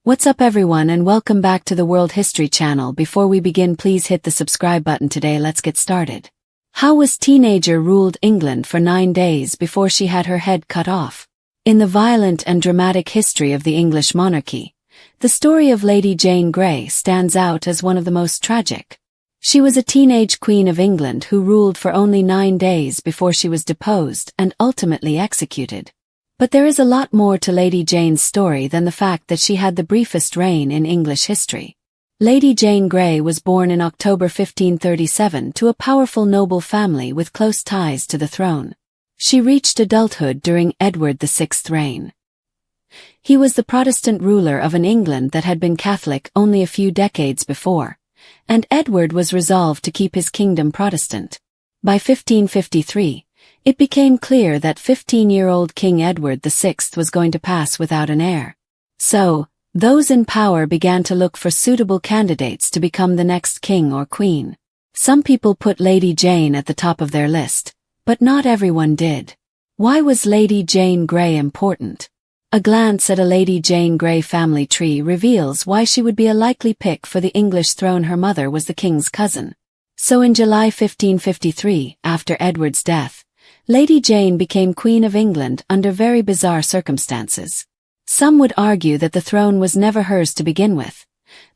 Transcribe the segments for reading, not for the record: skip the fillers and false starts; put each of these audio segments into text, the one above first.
What's up everyone and welcome back to the World History Channel. Before we begin, please hit the subscribe button today. Let's get started. How was teenager ruled England for 9 days before she had her head cut off? In the violent and dramatic history of the English monarchy, the story of Lady Jane Grey stands out as one of the most tragic. She was a teenage Queen of England who ruled for only 9 days before she was deposed and ultimately executed. But there is a lot more to Lady Jane's story than the fact that she had the briefest reign in English history. Lady Jane Grey was born in October 1537 to a powerful noble family with close ties to the throne. She reached adulthood during Edward VI's reign. He was the Protestant ruler of an England that had been Catholic only a few decades before, and Edward was resolved to keep his kingdom Protestant. By 1553, it became clear that 15-year-old King Edward VI was going to pass without an heir. So, those in power began to look for suitable candidates to become the next king or queen. Some people put Lady Jane at the top of their list, but not everyone did. Why was Lady Jane Grey important? A glance at a Lady Jane Grey family tree reveals why she would be a likely pick for the English throne. Her mother was the king's cousin. So in July 1553, after Edward's death, Lady Jane became Queen of England under very bizarre circumstances. Some would argue that the throne was never hers to begin with.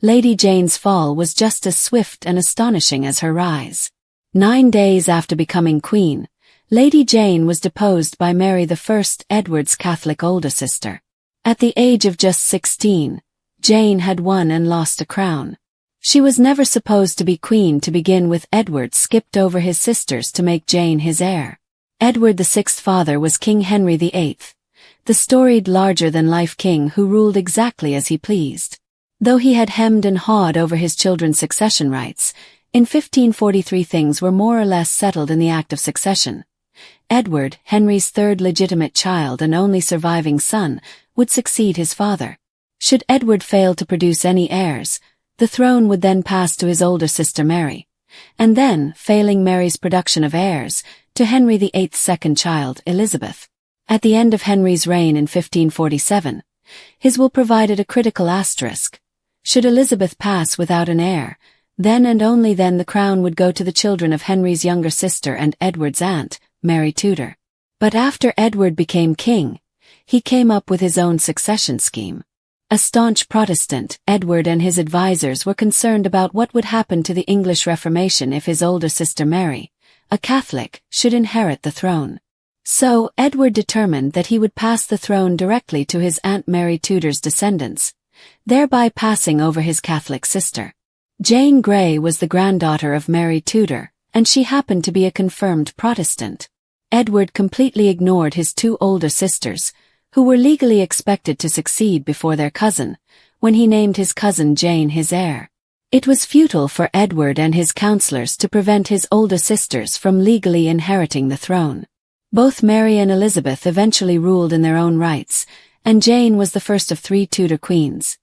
Lady Jane's fall was just as swift and astonishing as her rise. 9 days after becoming queen, Lady Jane was deposed by Mary I, Edward's Catholic older sister. At the age of just 16, Jane had won and lost a crown. She was never supposed to be queen to begin with. Edward skipped over his sisters to make Jane his heir. Edward VI's father was King Henry VIII, the storied larger-than-life king who ruled exactly as he pleased. Though he had hemmed and hawed over his children's succession rights, in 1543 things were more or less settled in the act of succession. Edward, Henry's third legitimate child and only surviving son, would succeed his father. Should Edward fail to produce any heirs, the throne would then pass to his older sister Mary, and then, failing Mary's production of heirs, to Henry VIII's second child, Elizabeth. At the end of Henry's reign in 1547, his will provided a critical asterisk. Should Elizabeth pass without an heir, then and only then the crown would go to the children of Henry's younger sister and Edward's aunt, Mary Tudor. But after Edward became king, he came up with his own succession scheme. A staunch Protestant, Edward and his advisors were concerned about what would happen to the English Reformation if his older sister Mary, a Catholic, should inherit the throne. So, Edward determined that he would pass the throne directly to his Aunt Mary Tudor's descendants, thereby passing over his Catholic sister. Jane Grey was the granddaughter of Mary Tudor, and she happened to be a confirmed Protestant. Edward completely ignored his 2 older sisters, who were legally expected to succeed before their cousin, when he named his cousin Jane his heir. It was futile for Edward and his counselors to prevent his older sisters from legally inheriting the throne. Both Mary and Elizabeth eventually ruled in their own rights, and Jane was the first of 3 Tudor queens.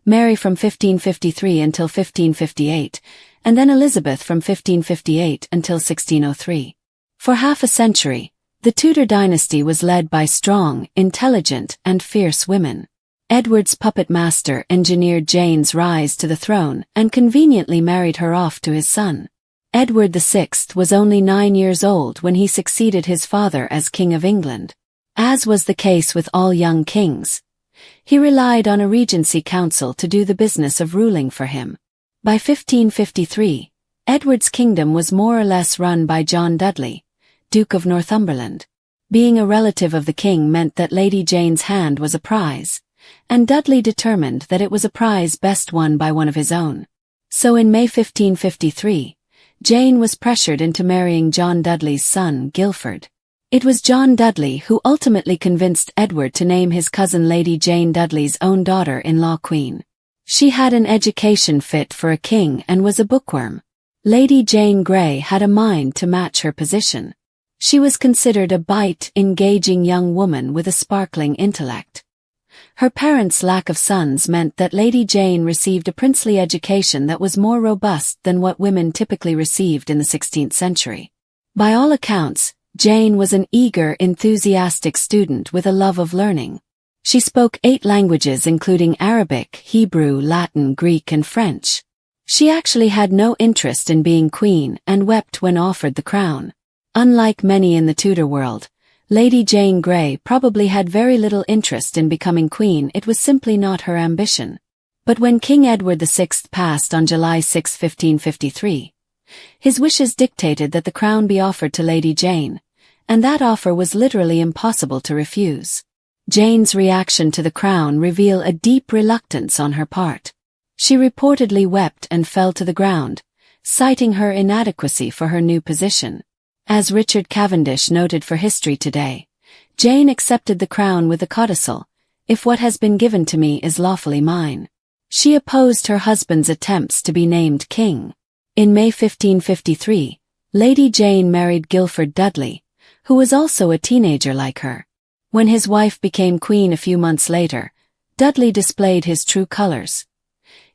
Mary from 1553 until 1558, and then Elizabeth from 1558 until 1603. For half a century, the Tudor dynasty was led by strong, intelligent, and fierce women. Edward's puppet master engineered Jane's rise to the throne and conveniently married her off to his son. Edward VI was only 9 years old when he succeeded his father as King of England. As was the case with all young kings, he relied on a regency council to do the business of ruling for him. By 1553, Edward's kingdom was more or less run by John Dudley, Duke of Northumberland. Being a relative of the king meant that Lady Jane's hand was a prize, and Dudley determined that it was a prize best won by one of his own. So in May 1553, Jane was pressured into marrying John Dudley's son, Guilford. It was John Dudley who ultimately convinced Edward to name his cousin Lady Jane Dudley's own daughter-in-law queen. She had an education fit for a king and was a bookworm. Lady Jane Grey had a mind to match her position. She was considered a bright, engaging young woman with a sparkling intellect. Her parents' lack of sons meant that Lady Jane received a princely education that was more robust than what women typically received in the 16th century. By all accounts, Jane was an eager, enthusiastic student with a love of learning. She spoke 8 languages including Arabic, Hebrew, Latin, Greek and French. She actually had no interest in being queen and wept when offered the crown. Unlike many in the Tudor world, Lady Jane Grey probably had very little interest in becoming queen. It was simply not her ambition. But when King Edward VI passed on July 6, 1553, his wishes dictated that the crown be offered to Lady Jane, and that offer was literally impossible to refuse. Jane's reaction to the crown revealed a deep reluctance on her part. She reportedly wept and fell to the ground, citing her inadequacy for her new position. As Richard Cavendish noted for History Today, Jane accepted the crown with a codicil, "If what has been given to me is lawfully mine." She opposed her husband's attempts to be named king. In May 1553, Lady Jane married Guilford Dudley, who was also a teenager like her. When his wife became queen a few months later, Dudley displayed his true colors.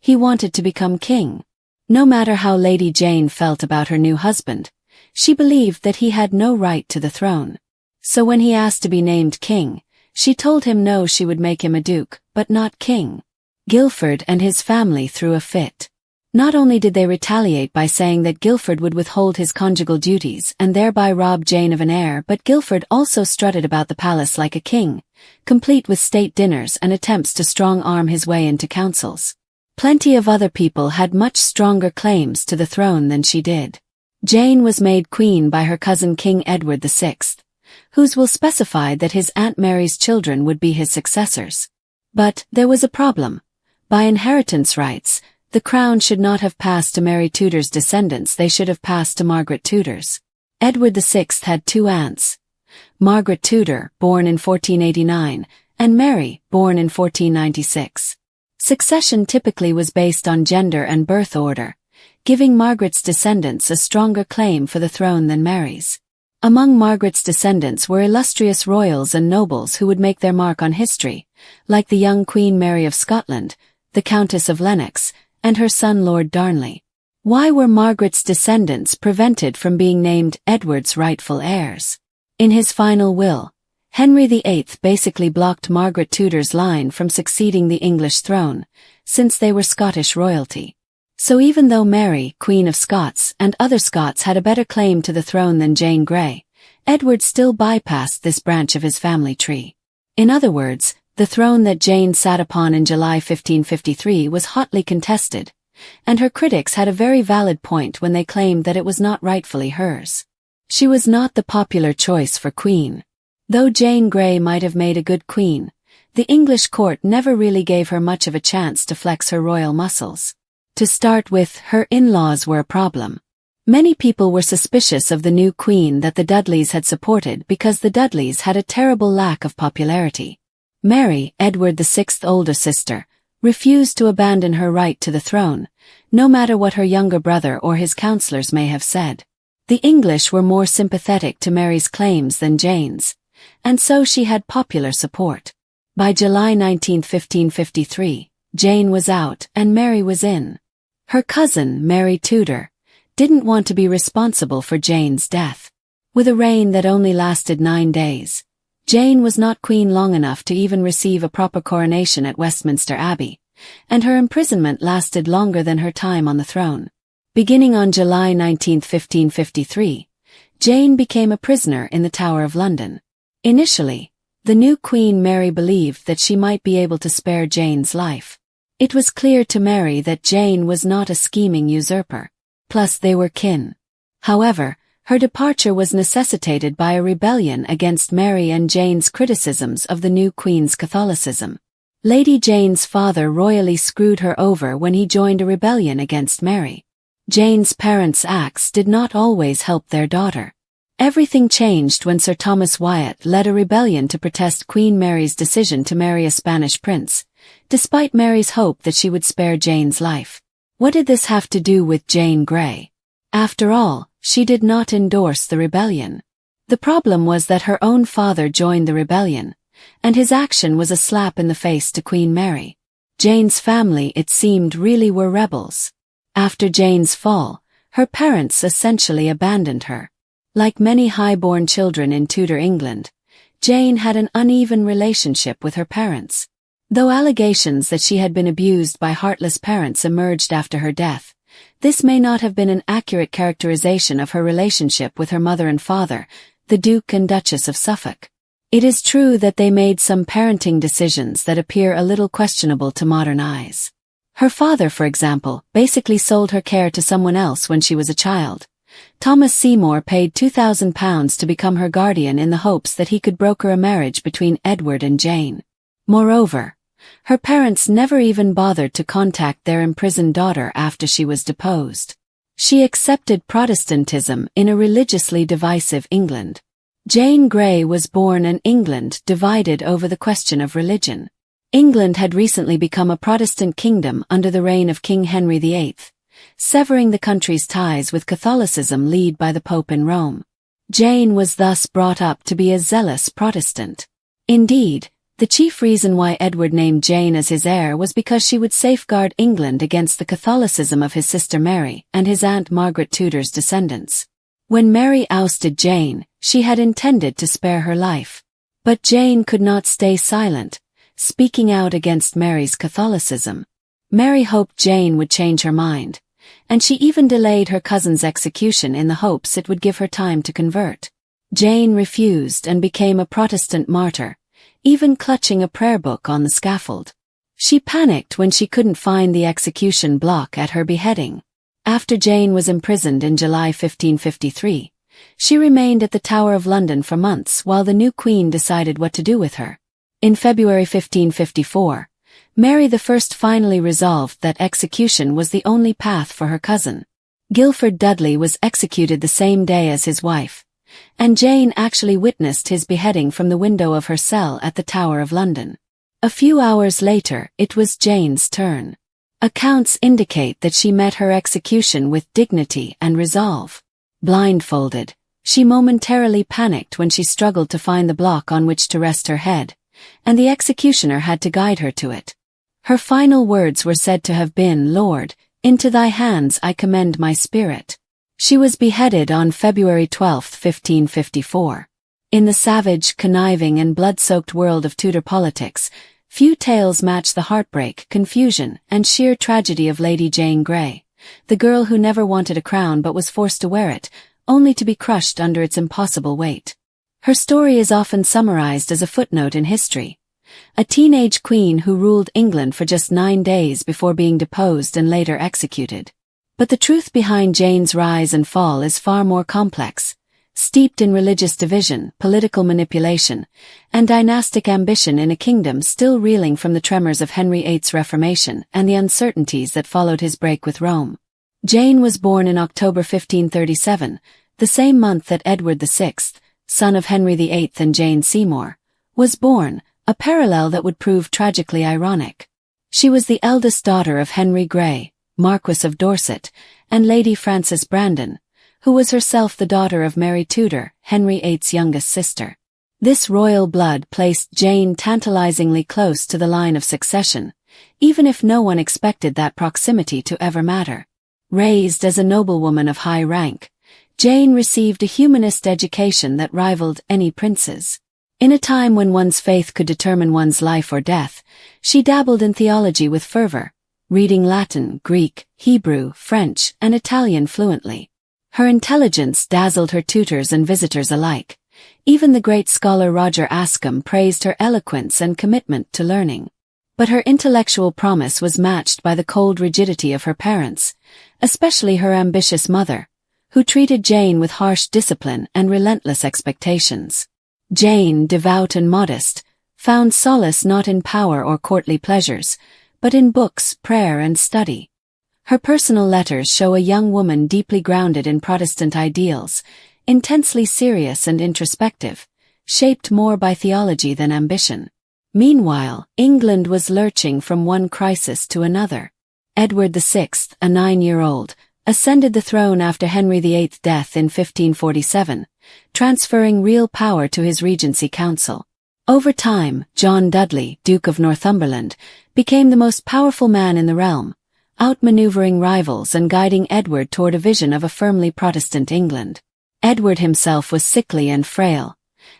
He wanted to become king. No matter how Lady Jane felt about her new husband, she believed that he had no right to the throne. So when he asked to be named king, she told him no, she would make him a duke, but not king. Guilford and his family threw a fit. Not only did they retaliate by saying that Guilford would withhold his conjugal duties and thereby rob Jane of an heir, but Guilford also strutted about the palace like a king, complete with state dinners and attempts to strong-arm his way into councils. Plenty of other people had much stronger claims to the throne than she did. Jane was made queen by her cousin King Edward VI, whose will specified that his Aunt Mary's children would be his successors. But there was a problem. By inheritance rights, the crown should not have passed to Mary Tudor's descendants, they should have passed to Margaret Tudor's. Edward VI had 2 aunts, Margaret Tudor, born in 1489, and Mary, born in 1496. Succession typically was based on gender and birth order, giving Margaret's descendants a stronger claim for the throne than Mary's. Among Margaret's descendants were illustrious royals and nobles who would make their mark on history, like the young Queen Mary of Scotland, the Countess of Lennox, and her son Lord Darnley. Why were Margaret's descendants prevented from being named Edward's rightful heirs? In his final will, Henry VIII basically blocked Margaret Tudor's line from succeeding the English throne, since they were Scottish royalty. So even though Mary, Queen of Scots, and other Scots had a better claim to the throne than Jane Grey, Edward still bypassed this branch of his family tree. In other words, the throne that Jane sat upon in July 1553 was hotly contested, and her critics had a very valid point when they claimed that it was not rightfully hers. She was not the popular choice for queen. Though Jane Grey might have made a good queen, the English court never really gave her much of a chance to flex her royal muscles. To start with, her in-laws were a problem. Many people were suspicious of the new queen that the Dudleys had supported because the Dudleys had a terrible lack of popularity. Mary, Edward VI's older sister, refused to abandon her right to the throne, no matter what her younger brother or his counselors may have said. The English were more sympathetic to Mary's claims than Jane's, and so she had popular support. By July 19, 1553, Jane was out and Mary was in. Her cousin, Mary Tudor, didn't want to be responsible for Jane's death. With a reign that only lasted 9 days, Jane was not queen long enough to even receive a proper coronation at Westminster Abbey, and her imprisonment lasted longer than her time on the throne. Beginning on July 19, 1553, Jane became a prisoner in the Tower of London. Initially, the new Queen Mary believed that she might be able to spare Jane's life. It was clear to Mary that Jane was not a scheming usurper. Plus they were kin. However, her departure was necessitated by a rebellion against Mary and Jane's criticisms of the new Queen's Catholicism. Lady Jane's father royally screwed her over when he joined a rebellion against Mary. Jane's parents' acts did not always help their daughter. Everything changed when Sir Thomas Wyatt led a rebellion to protest Queen Mary's decision to marry a Spanish prince, despite Mary's hope that she would spare Jane's life. What did this have to do with Jane Grey? After all, she did not endorse the rebellion. The problem was that her own father joined the rebellion, and his action was a slap in the face to Queen Mary. Jane's family, it seemed, really were rebels. After Jane's fall, her parents essentially abandoned her. Like many high-born children in Tudor England, Jane had an uneven relationship with her parents. Though allegations that she had been abused by heartless parents emerged after her death, this may not have been an accurate characterization of her relationship with her mother and father, the Duke and Duchess of Suffolk. It is true that they made some parenting decisions that appear a little questionable to modern eyes. Her father, for example, basically sold her care to someone else when she was a child. Thomas Seymour paid £2,000 to become her guardian in the hopes that he could broker a marriage between Edward and Jane. Moreover, her parents never even bothered to contact their imprisoned daughter after she was deposed. She accepted Protestantism in a religiously divisive England. Jane Grey was born in England divided over the question of religion. England had recently become a Protestant kingdom under the reign of King Henry VIII, severing the country's ties with Catholicism led by the Pope in Rome. Jane was thus brought up to be a zealous Protestant. Indeed, the chief reason why Edward named Jane as his heir was because she would safeguard England against the Catholicism of his sister Mary and his aunt Margaret Tudor's descendants. When Mary ousted Jane, she had intended to spare her life. But Jane could not stay silent, speaking out against Mary's Catholicism. Mary hoped Jane would change her mind, and she even delayed her cousin's execution in the hopes it would give her time to convert. Jane refused and became a Protestant martyr, even clutching a prayer book on the scaffold. She panicked when she couldn't find the execution block at her beheading. After Jane was imprisoned in July 1553, she remained at the Tower of London for months while the new queen decided what to do with her. In February 1554, Mary I finally resolved that execution was the only path for her cousin. Guilford Dudley was executed the same day as his wife, and Jane actually witnessed his beheading from the window of her cell at the Tower of London. A few hours later, it was Jane's turn. Accounts indicate that she met her execution with dignity and resolve. Blindfolded, she momentarily panicked when she struggled to find the block on which to rest her head, and the executioner had to guide her to it. Her final words were said to have been, "Lord, into thy hands I commend my spirit." She was beheaded on February 12, 1554. In the savage, conniving and blood-soaked world of Tudor politics, few tales match the heartbreak, confusion, and sheer tragedy of Lady Jane Grey, the girl who never wanted a crown but was forced to wear it, only to be crushed under its impossible weight. Her story is often summarized as a footnote in history. A teenage queen who ruled England for just 9 days before being deposed and later executed. But the truth behind Jane's rise and fall is far more complex, steeped in religious division, political manipulation, and dynastic ambition in a kingdom still reeling from the tremors of Henry VIII's Reformation and the uncertainties that followed his break with Rome. Jane was born in October 1537, the same month that Edward VI, son of Henry VIII and Jane Seymour, was born, a parallel that would prove tragically ironic. She was the eldest daughter of Henry Grey, Marquess of Dorset, and Lady Frances Brandon, who was herself the daughter of Mary Tudor, Henry VIII's youngest sister. This royal blood placed Jane tantalizingly close to the line of succession, even if no one expected that proximity to ever matter. Raised as a noblewoman of high rank, Jane received a humanist education that rivaled any prince's. In a time when one's faith could determine one's life or death, she dabbled in theology with fervor, reading Latin, Greek, Hebrew, French, and Italian fluently. Her intelligence dazzled her tutors and visitors alike. Even the great scholar Roger Ascham praised her eloquence and commitment to learning. But her intellectual promise was matched by the cold rigidity of her parents, especially her ambitious mother, who treated Jane with harsh discipline and relentless expectations. Jane, devout and modest, found solace not in power or courtly pleasures, but in books, prayer and study. Her personal letters show a young woman deeply grounded in Protestant ideals, intensely serious and introspective, shaped more by theology than ambition. Meanwhile, England was lurching from one crisis to another. Edward VI, a 9-year-old, ascended the throne after Henry VIII's death in 1547, transferring real power to his regency council. Over time, John Dudley, Duke of Northumberland, became the most powerful man in the realm, outmaneuvering rivals and guiding Edward toward a vision of a firmly Protestant England. Edward himself was sickly and frail,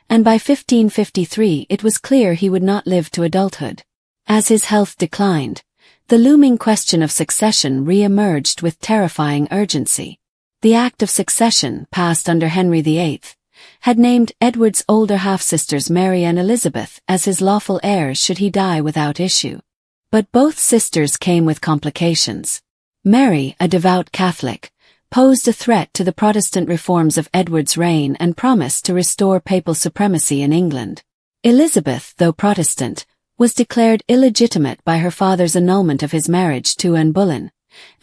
and by 1553 it was clear he would not live to adulthood. As his health declined, the looming question of succession re-emerged with terrifying urgency. The Act of Succession, passed under Henry VIII, had named Edward's older half-sisters Mary and Elizabeth as his lawful heirs should he die without issue. But both sisters came with complications. Mary, a devout Catholic, posed a threat to the Protestant reforms of Edward's reign and promised to restore papal supremacy in England. Elizabeth, though Protestant, was declared illegitimate by her father's annulment of his marriage to Anne Boleyn,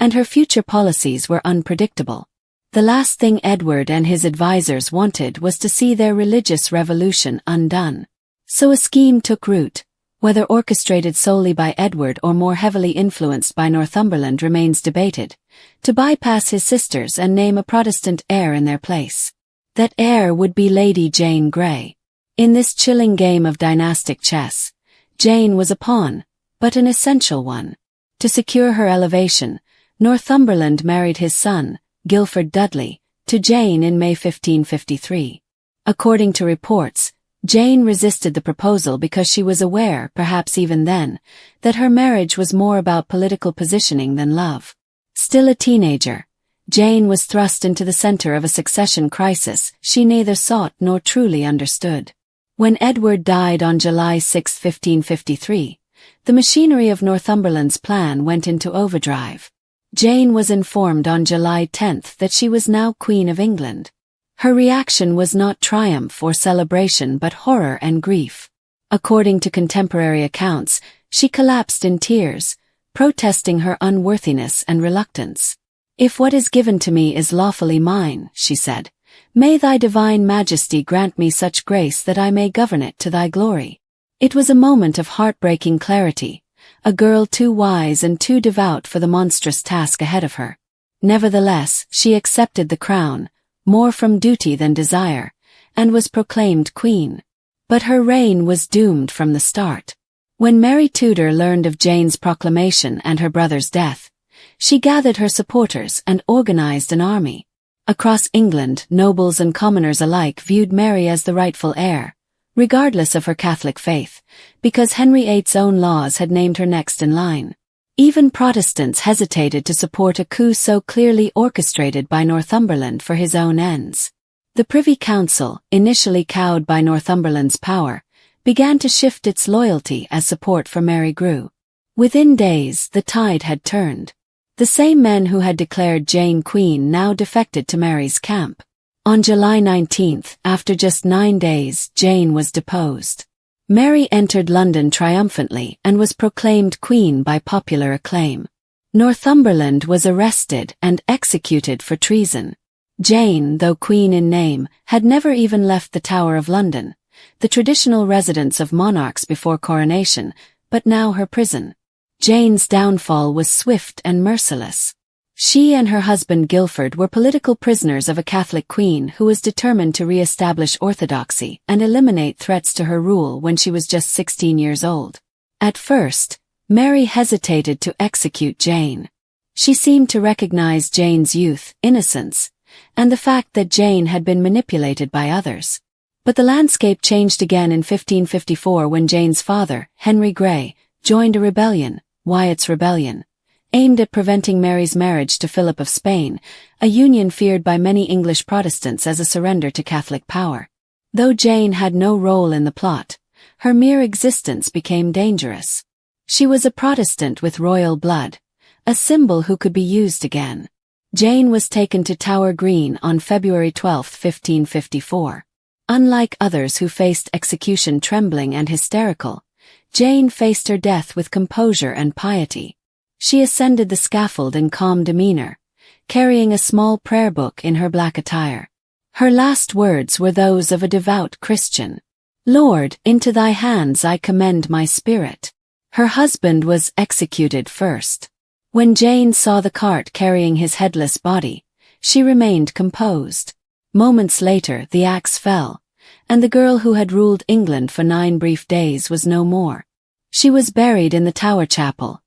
and her future policies were unpredictable. The last thing Edward and his advisers wanted was to see their religious revolution undone. So a scheme took root. Whether orchestrated solely by Edward or more heavily influenced by Northumberland remains debated, to bypass his sisters and name a Protestant heir in their place. That heir would be Lady Jane Grey. In this chilling game of dynastic chess, Jane was a pawn, but an essential one. To secure her elevation, Northumberland married his son, Guilford Dudley, to Jane in May 1553. According to reports, Jane resisted the proposal because she was aware, perhaps even then, that her marriage was more about political positioning than love. Still a teenager, Jane was thrust into the center of a succession crisis she neither sought nor truly understood. When Edward died on July 6, 1553, the machinery of Northumberland's plan went into overdrive. Jane was informed on July 10 that she was now Queen of England. Her reaction was not triumph or celebration but horror and grief. According to contemporary accounts, she collapsed in tears, protesting her unworthiness and reluctance. "If what is given to me is lawfully mine," she said, "may thy divine majesty grant me such grace that I may govern it to thy glory." It was a moment of heartbreaking clarity, a girl too wise and too devout for the monstrous task ahead of her. Nevertheless, she accepted the crown, more from duty than desire, and was proclaimed queen. But her reign was doomed from the start. When Mary Tudor learned of Jane's proclamation and her brother's death, she gathered her supporters and organized an army. Across England, nobles and commoners alike viewed Mary as the rightful heir, regardless of her Catholic faith, because Henry VIII's own laws had named her next in line. Even Protestants hesitated to support a coup so clearly orchestrated by Northumberland for his own ends. The Privy Council, initially cowed by Northumberland's power, began to shift its loyalty as support for Mary grew. Within days, the tide had turned. The same men who had declared Jane queen now defected to Mary's camp. On July 19, after just 9 days, Jane was deposed. Mary entered London triumphantly and was proclaimed queen by popular acclaim. Northumberland was arrested and executed for treason. Jane, though queen in name, had never even left the Tower of London, the traditional residence of monarchs before coronation, but now her prison. Jane's downfall was swift and merciless. She and her husband Guilford were political prisoners of a Catholic queen who was determined to re-establish orthodoxy and eliminate threats to her rule when she was just 16 years old. At first, Mary hesitated to execute Jane. She seemed to recognize Jane's youth, innocence, and the fact that Jane had been manipulated by others. But the landscape changed again in 1554 when Jane's father, Henry Grey, joined a rebellion, Wyatt's Rebellion, aimed at preventing Mary's marriage to Philip of Spain, a union feared by many English Protestants as a surrender to Catholic power. Though Jane had no role in the plot, her mere existence became dangerous. She was a Protestant with royal blood, a symbol who could be used again. Jane was taken to Tower Green on February 12, 1554. Unlike others who faced execution trembling and hysterical, Jane faced her death with composure and piety. She ascended the scaffold in calm demeanor, carrying a small prayer book in her black attire. Her last words were those of a devout Christian. "Lord, into thy hands I commend my spirit." Her husband was executed first. When Jane saw the cart carrying his headless body, she remained composed. Moments later the axe fell, and the girl who had ruled England for 9 brief days was no more. She was buried in the Tower Chapel,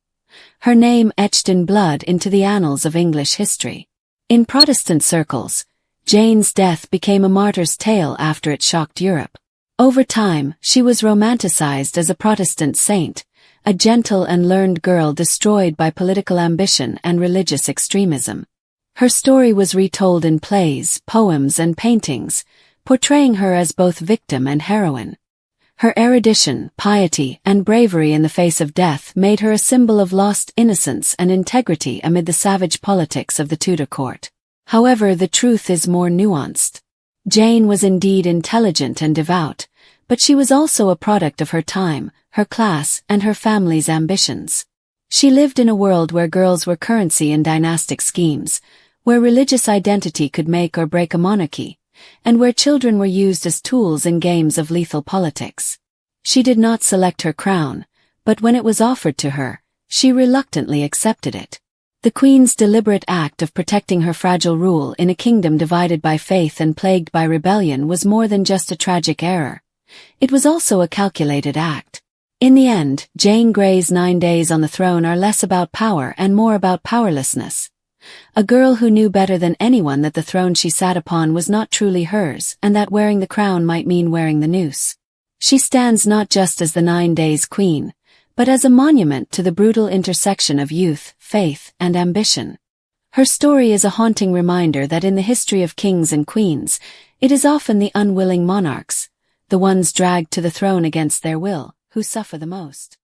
her name etched in blood into the annals of English history. In Protestant circles, Jane's death became a martyr's tale after it shocked Europe. Over time, she was romanticized as a Protestant saint, a gentle and learned girl destroyed by political ambition and religious extremism. Her story was retold in plays, poems, and paintings, portraying her as both victim and heroine. Her erudition, piety, and bravery in the face of death made her a symbol of lost innocence and integrity amid the savage politics of the Tudor court. However, the truth is more nuanced. Jane was indeed intelligent and devout, but she was also a product of her time, her class, and her family's ambitions. She lived in a world where girls were currency in dynastic schemes, where religious identity could make or break a monarchy, and where children were used as tools in games of lethal politics. She did not select her crown, but when it was offered to her, she reluctantly accepted it. The Queen's deliberate act of protecting her fragile rule in a kingdom divided by faith and plagued by rebellion was more than just a tragic error. It was also a calculated act. In the end, Jane Grey's 9 days on the throne are less about power and more about powerlessness. A girl who knew better than anyone that the throne she sat upon was not truly hers and that wearing the crown might mean wearing the noose. She stands not just as the 9 days queen, but as a monument to the brutal intersection of youth, faith, and ambition. Her story is a haunting reminder that in the history of kings and queens, it is often the unwilling monarchs, the ones dragged to the throne against their will, who suffer the most.